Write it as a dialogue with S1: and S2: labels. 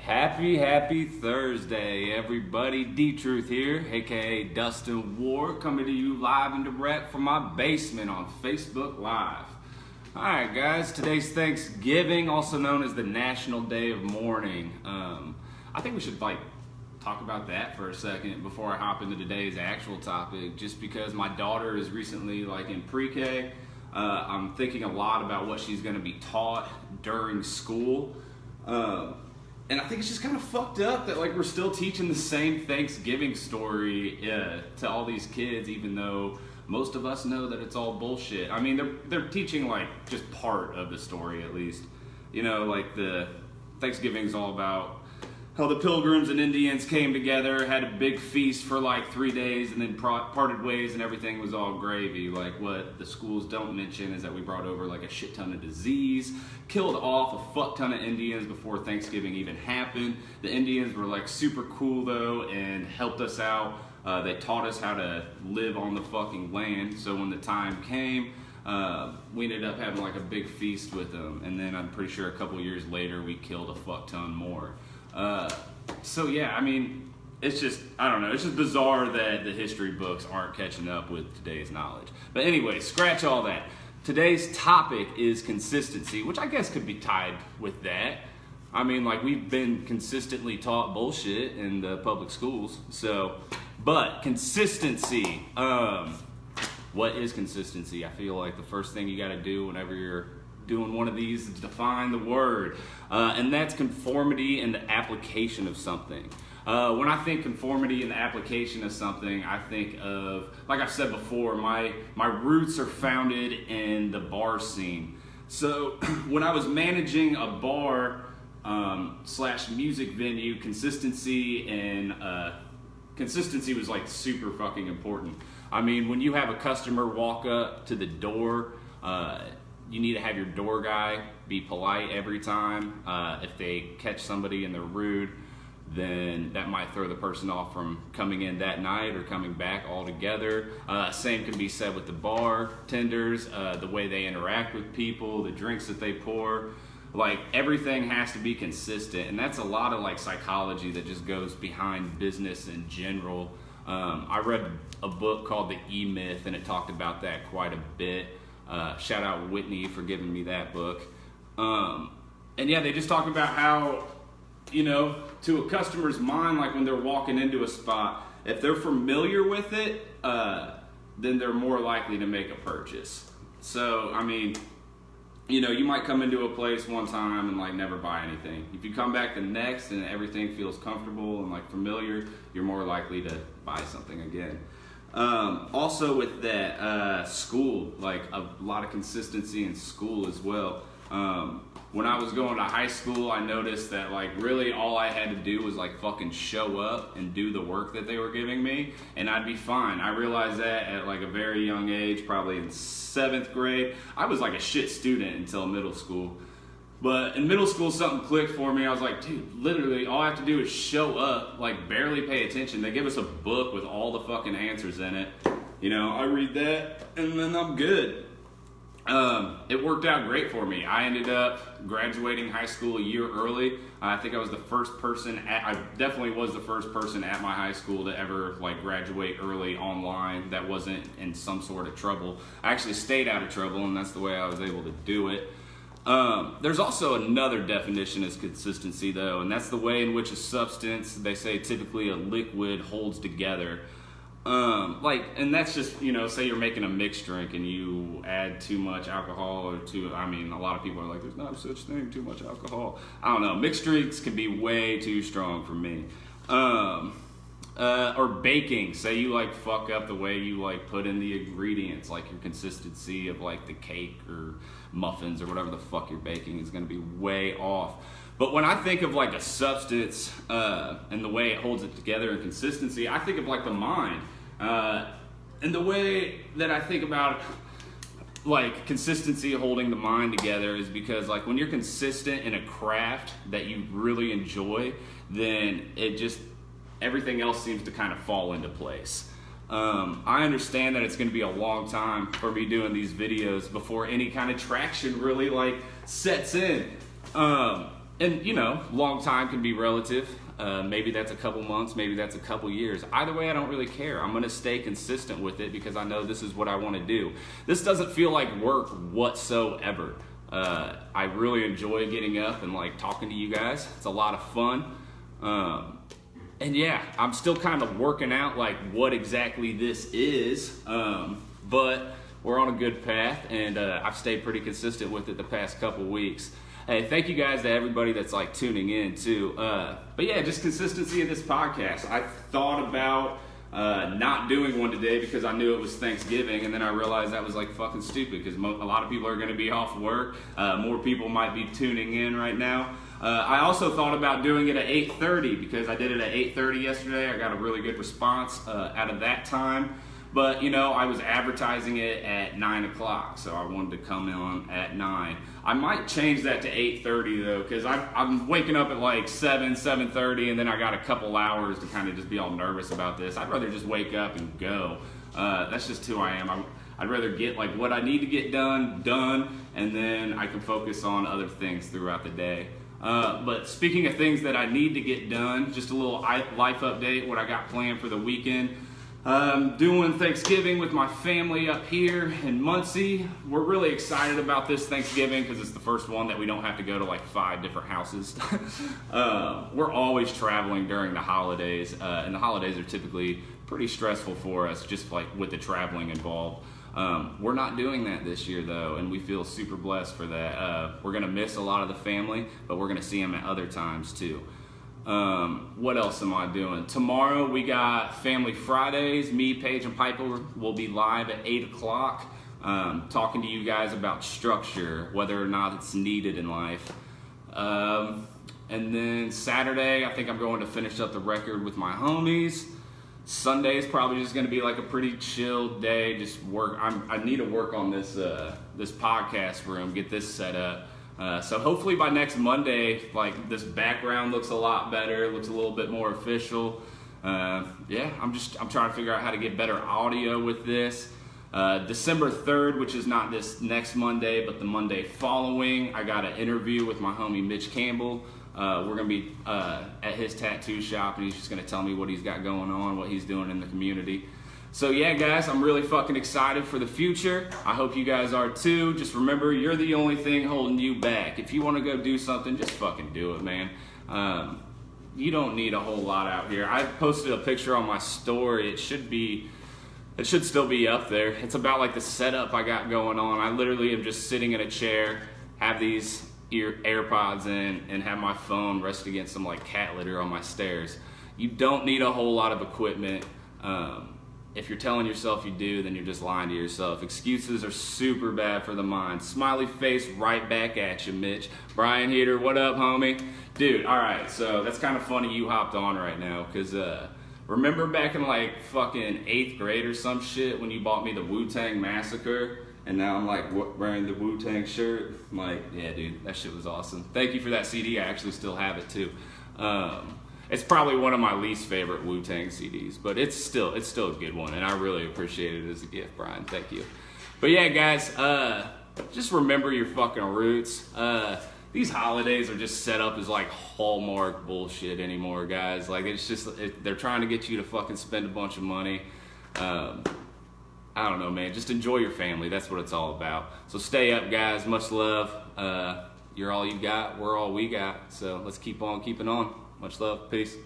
S1: Happy Thursday, everybody. D-Truth here, aka Dustin Ward, coming to you live and direct from my basement on Facebook Live. Alright guys, today's Thanksgiving, also known as the National Day of Mourning. I think we should talk about that for a second before I hop into today's actual topic, just because my daughter is recently in pre-K. I'm thinking a lot about what she's going to be taught during school. And I think it's just kind of fucked up that we're still teaching the same Thanksgiving story to all these kids, even though most of us know that it's all bullshit. I mean, they're teaching just part of the story at least. You know, the Thanksgiving's all about how the Pilgrims and Indians came together, had a big feast for 3 days, and then parted ways, and everything was all gravy. What the schools don't mention is that we brought over a shit ton of disease, killed off a fuck ton of Indians before Thanksgiving even happened. The Indians were super cool though and helped us out. They taught us how to live on the fucking land. So when the time came, we ended up having a big feast with them. And then I'm pretty sure a couple years later we killed a fuck ton more. So yeah, I mean, it's just, I don't know, it's just bizarre that the history books aren't catching up with today's knowledge. But anyway, scratch all that. Today's topic is consistency, which I guess could be tied with that. I mean, we've been consistently taught bullshit in the public schools, but consistency, what is consistency? I feel like the first thing you gotta do whenever you're doing one of these is define the word, and that's conformity in the application of something. When I think conformity in the application of something, I think of, like I've said before, my roots are founded in the bar scene. So when I was managing a bar slash music venue, consistency was super fucking important. I mean, when you have a customer walk up to the door, you need to have your door guy be polite every time. If they catch somebody and they're rude, then that might throw the person off from coming in that night or coming back altogether. Same can be said with the bartenders, the way they interact with people, the drinks that they pour. Everything has to be consistent, and that's a lot of psychology that just goes behind business in general. I read a book called The E-Myth, and it talked about that quite a bit. Shout out Whitney for giving me that book. And yeah, they just talk about how, to a customer's mind, when they're walking into a spot, if they're familiar with it, then they're more likely to make a purchase. So, I mean, you might come into a place one time and never buy anything. If you come back the next and everything feels comfortable and familiar, you're more likely to buy something again. Also with that, school, a lot of consistency in school as well. When I was going to high school, I noticed that really all I had to do was fucking show up and do the work that they were giving me, and I'd be fine. I realized that at a very young age, probably in 7th grade. I was a shit student until middle school. But in middle school, something clicked for me. I was like, dude, literally all I have to do is show up, barely pay attention. They give us a book with all the fucking answers in it. I read that and then I'm good. It worked out great for me. I ended up graduating high school a year early. I think I was the first person I definitely was the first person at my high school to ever graduate early online that wasn't in some sort of trouble. I actually stayed out of trouble, and that's the way I was able to do it. There's also another definition of consistency though, and that's the way in which a substance, they say typically a liquid, holds together. And that's just, say you're making a mixed drink and you add too much alcohol or a lot of people are there's not such thing, too much alcohol. I don't know, mixed drinks can be way too strong for me. Or baking, say you fuck up the way you put in the ingredients, your consistency of the cake or muffins or whatever the fuck you're baking is going to be way off. But when I think of a substance and the way it holds it together and consistency, I think of the mind. And the way that I think about consistency holding the mind together is because when you're consistent in a craft that you really enjoy, then everything else seems to kind of fall into place. I understand that it's going to be a long time for me doing these videos before any kind of traction really sets in. And you know, long time can be relative. Maybe that's a couple months, maybe that's a couple years. Either way, I don't really care. I'm gonna stay consistent with it because I know this is what I wanna do. This doesn't feel like work whatsoever. I really enjoy getting up and like talking to you guys. It's a lot of fun. And yeah, I'm still kind of working out like what exactly this is, but we're on a good path, and I've stayed pretty consistent with it the past couple weeks. Hey, thank you guys to everybody that's like tuning in too. But yeah, just consistency of this podcast. I thought about not doing one today because I knew it was Thanksgiving, and then I realized that was like fucking stupid because a lot of people are going to be off work. More people might be tuning in right now. I also thought about doing it at 8:30 because I did it at 8:30 yesterday. I got a really good response out of that time. But, you know, I was advertising it at 9 o'clock, so I wanted to come in at 9. I might change that to 8:30, though, because I'm waking up at like 7:30, and then I got a couple hours to kind of just be all nervous about this. I'd rather just wake up and go. That's just who I am. I'd rather get like what I need to get done, and then I can focus on other things throughout the day. But speaking of things that I need to get done, just a little life update, what I got planned for the weekend. Doing Thanksgiving with my family up here in Muncie. We're really excited about this Thanksgiving because it's the first one that we don't have to go to like 5 different houses. We're always traveling during the holidays, and the holidays are typically pretty stressful for us, just like with the traveling involved. We're not doing that this year though, and we feel super blessed for that. We're gonna miss a lot of the family, but we're gonna see them at other times too. What else am I doing? Tomorrow we got Family Fridays. Me, Paige, and Piper will be live at 8 o'clock, talking to you guys about structure, whether or not it's needed in life. And then Saturday, I think I'm going to finish up the record with my homies. Sunday is probably just going to be like a pretty chill day. Just work. I need to work on this this podcast room, get this set up. So hopefully by next Monday, like this background looks a lot better, looks a little bit more official. Yeah, I'm trying to figure out how to get better audio with this. December 3rd, which is not this next Monday, but the Monday following, I got an interview with my homie Mitch Campbell. We're gonna be at his tattoo shop, and he's just gonna tell me what he's got going on, what he's doing in the community. So yeah, guys, I'm really fucking excited for the future. I hope you guys are too. Just remember, you're the only thing holding you back. If you want to go do something, just fucking do it, man. You don't need a whole lot out here. I posted a picture on my story. It should still be up there. It's about like the setup I got going on. I literally am just sitting in a chair, have these AirPods in, and have my phone rested against some like cat litter on my stairs. You don't need a whole lot of equipment. If you're telling yourself you do, then you're just lying to yourself. Excuses are super bad for the mind. Smiley face right back at you, Mitch. Brian Heater, what up, homie? Dude, all right, so that's kind of funny you hopped on right now, because remember back in like fucking 8th grade or some shit when you bought me the Wu-Tang Massacre, and now I'm like wearing the Wu-Tang shirt? I'm like, yeah, dude, that shit was awesome. Thank you for that CD. I actually still have it too. It's probably one of my least favorite Wu-Tang CDs, but it's still a good one, and I really appreciate it as a gift, Brian. Thank you. But yeah, guys, just remember your fucking roots. These holidays are just set up as like Hallmark bullshit anymore, guys. Like they're trying to get you to fucking spend a bunch of money. I don't know, man. Just enjoy your family. That's what it's all about. So stay up, guys. Much love. You're all you got. We're all we got. So let's keep on keeping on. Much love. Peace.